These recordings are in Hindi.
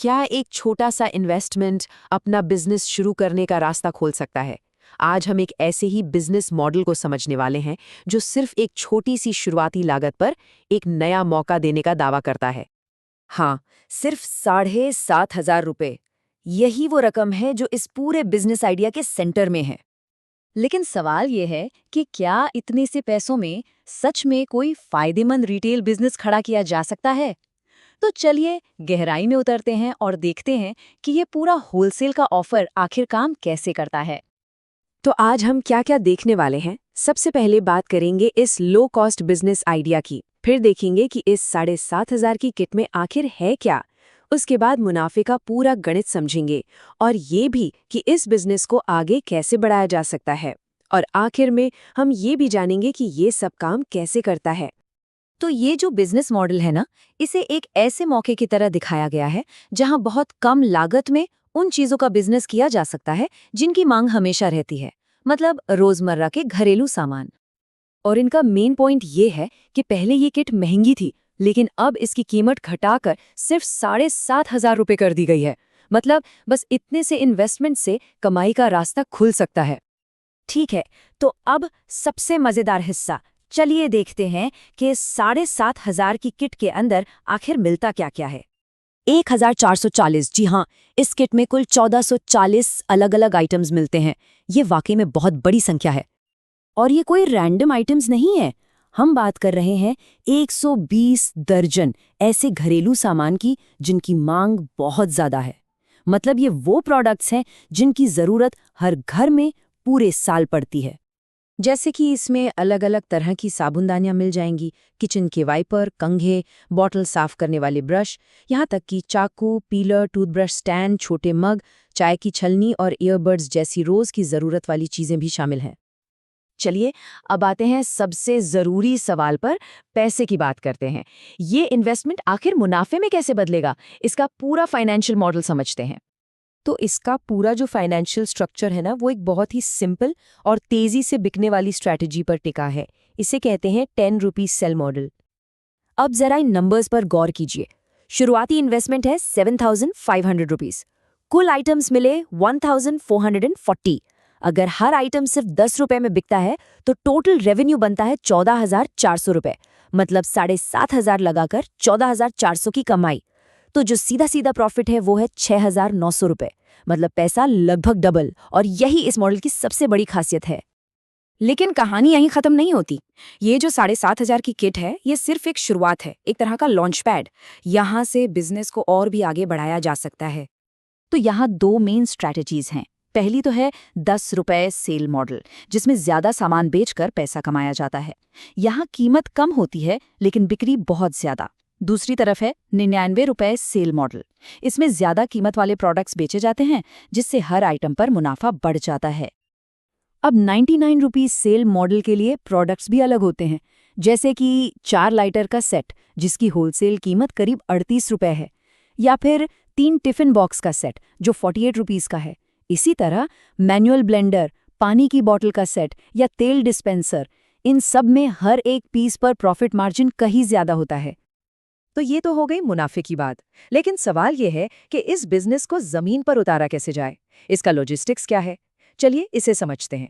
क्या एक छोटा सा इन्वेस्टमेंट अपना बिजनेस शुरू करने का रास्ता खोल सकता है? आज हम एक ऐसे ही बिजनेस मॉडल को समझने वाले हैं जो सिर्फ एक छोटी सी शुरुआती लागत पर एक नया मौका देने का दावा करता है। हाँ, सिर्फ 7,500 रुपए। यही वो रकम है जो इस पूरे बिजनेस आइडिया के सेंटर में है। लेकिन सवाल ये है कि क्या इतने से पैसों में सच में कोई फायदेमंद रिटेल बिजनेस खड़ा किया जा सकता है? तो चलिए गहराई में उतरते हैं और देखते हैं कि ये पूरा होलसेल का ऑफर आखिर काम कैसे करता है। तो आज हम क्या-क्या देखने वाले हैं? सबसे पहले बात करेंगे इस लो कॉस्ट बिजनेस आइडिया की, फिर देखेंगे कि इस 7,500 की किट में आखिर है क्या। उसके बाद मुनाफे का पूरा गणित समझेंगे और ये भी कि इस बिजनेस को आगे कैसे बढ़ाया जा सकता है। और आखिर में हम ये भी जानेंगे कि ये सब काम कैसे करता है। तो ये जो बिजनेस मॉडल है ना, इसे एक ऐसे मौके की तरह दिखाया गया है जहां बहुत कम लागत में उन चीजों का बिजनेस किया जा सकता है जिनकी मांग हमेशा रहती है, मतलब रोजमर्रा के घरेलू सामान। और इनका मेन पॉइंट ये है कि पहले ये किट महंगी थी, लेकिन अब इसकी कीमत घटाकर सिर्फ 7,500 कर दी गई है। मतलब बस इतने से इन्वेस्टमेंट से कमाई का रास्ता खुल सकता है। ठीक है, तो अब सबसे मजेदार हिस्सा, चलिए देखते हैं कि 7,500 की किट के अंदर आखिर मिलता क्या क्या है। 1,440, जी हाँ, इस किट में कुल 1,440 अलग अलग आइटम्स मिलते हैं। ये वाकई में बहुत बड़ी संख्या है। और ये कोई रैंडम आइटम्स नहीं है। हम बात कर रहे हैं 120 दर्जन ऐसे घरेलू सामान की जिनकी मांग बहुत ज्यादा है। मतलब ये वो प्रोडक्ट्स हैं जिनकी जरूरत हर घर में पूरे साल पड़ती है। जैसे कि इसमें अलग अलग तरह की साबुनदानियां मिल जाएंगी, किचन के वाइपर, कंघे, बॉटल साफ करने वाले ब्रश, यहाँ तक कि चाकू, पीलर, टूथब्रश स्टैंड, छोटे मग, चाय की छलनी और ईयरबड्स जैसी रोज की जरूरत वाली चीजें भी शामिल हैं। चलिए अब आते हैं सबसे जरूरी सवाल पर, पैसे की बात करते हैं। ये इन्वेस्टमेंट आखिर मुनाफे में कैसे बदलेगा, इसका पूरा फाइनेंशियल मॉडल समझते हैं। तो इसका पूरा जो फाइनेंशियल स्ट्रक्चर है ना, वो एक बहुत ही सिंपल और तेजी से बिकने वाली स्ट्रैटेजी पर टिका है। इसे कहते हैं 10 रुपीज सेल मॉडल। अब जरा इन नंबर्स पर गौर कीजिए। शुरुआती इन्वेस्टमेंट है 7,500 रुपीज। कुल आइटम्स मिले 1,440। अगर हर आइटम सिर्फ 10 रुपए में बिकता है तो टोटल रेवेन्यू बनता है 14,400 रुपए। मतलब 7,500 लगाकर 14,400 की कमाई। तो जो सीधा सीधा प्रॉफिट है वो है 6,900 रुपए। मतलब पैसा लगभग डबल। और यही इस मॉडल की सबसे बड़ी खासियत है। लेकिन कहानी यहीं खत्म नहीं होती। ये जो 7,500 की किट है, ये सिर्फ एक शुरुआत है, एक तरह का लॉन्च पैड। यहाँ से बिजनेस को और भी आगे बढ़ाया जा सकता है। तो यहाँ दो मेन स्ट्रैटेजीज हैं। पहली तो है 10 रुपए सेल मॉडल, जिसमें ज्यादा सामान बेचकर पैसा कमाया जाता है। यहाँ कीमत कम होती है लेकिन बिक्री बहुत ज्यादा। दूसरी तरफ है 99 रुपए सेल मॉडल। इसमें ज्यादा कीमत वाले प्रोडक्ट्स बेचे जाते हैं, जिससे हर आइटम पर मुनाफा बढ़ जाता है। अब 99 रुपीज सेल मॉडल के लिए प्रोडक्ट्स भी अलग होते हैं, जैसे कि 4 लाइटर का सेट जिसकी होलसेल कीमत करीब 38 रुपए है, या फिर 3 टिफिन बॉक्स का सेट जो 48 रुपीज का है। इसी तरह मैनुअल ब्लेंडर, पानी की बोतल का सेट या तेल डिस्पेंसर, इन सब में हर एक पीस पर प्रॉफिट मार्जिन कहीं ज्यादा होता है। तो ये तो हो गई मुनाफे की बात। लेकिन सवाल ये है कि इस बिजनेस को जमीन पर उतारा कैसे जाए, इसका लॉजिस्टिक्स क्या है। चलिए इसे समझते हैं।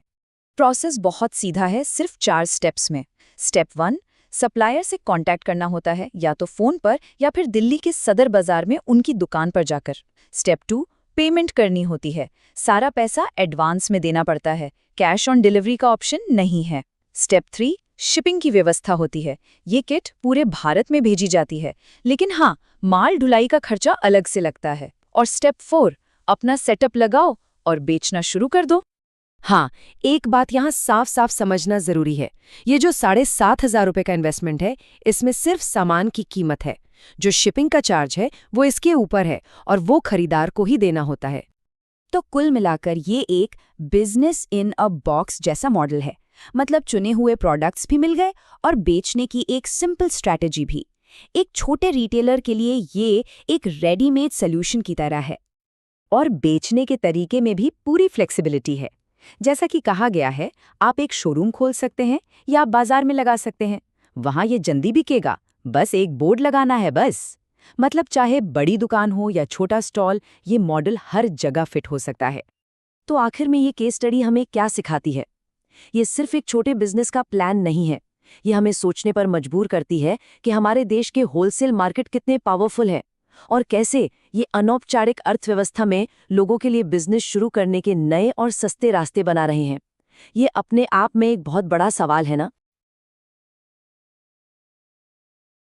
प्रोसेस बहुत सीधा है, सिर्फ 4 स्टेप्स में। स्टेप 1, सप्लायर से कांटेक्ट करना होता है, या तो फोन पर या फिर दिल्ली के सदर बाजार में उनकी दुकान पर जाकर। स्टेप 2, पेमेंट करनी होती है। सारा पैसा एडवांस में देना पड़ता है, कैश ऑन डिलीवरी का ऑप्शन नहीं है। स्टेप 3, शिपिंग की व्यवस्था होती है। ये किट पूरे भारत में भेजी जाती है, लेकिन हाँ, माल ढुलाई का खर्चा अलग से लगता है। और स्टेप 4, अपना सेटअप लगाओ और बेचना शुरू कर दो। हाँ, एक बात यहाँ साफ साफ समझना जरूरी है। ये जो 7,500 रुपए का इन्वेस्टमेंट है, इसमें सिर्फ सामान की कीमत है। जो शिपिंग का चार्ज है वो इसके ऊपर है और वो खरीदार को ही देना होता है। तो कुल मिलाकर ये एक बिजनेस इन अ बॉक्स जैसा मॉडल है। मतलब चुने हुए प्रोडक्ट्स भी मिल गए और बेचने की एक सिंपल स्ट्रैटेजी भी। एक छोटे रिटेलर के लिए ये एक रेडीमेड सॉल्यूशन की तरह है। और बेचने के तरीके में भी पूरी फ्लेक्सिबिलिटी है। जैसा कि कहा गया है, आप एक शोरूम खोल सकते हैं या आप बाजार में लगा सकते हैं। वहां ये जल्दी बिकेगा, बस एक बोर्ड लगाना है बस। मतलब चाहे बड़ी दुकान हो या छोटा स्टॉल, ये मॉडल हर जगह फिट हो सकता है। तो आखिर में ये केस स्टडी हमें क्या सिखाती है? ये सिर्फ एक छोटे बिजनेस का प्लान नहीं है। ये हमें सोचने पर मजबूर करती है कि हमारे देश के होलसेल मार्केट कितने पावरफुल है और कैसे ये अनौपचारिक अर्थव्यवस्था में लोगों के लिए बिजनेस शुरू करने के नए और सस्ते रास्ते बना रहे हैं। ये अपने आप में एक बहुत बड़ा सवाल है ना।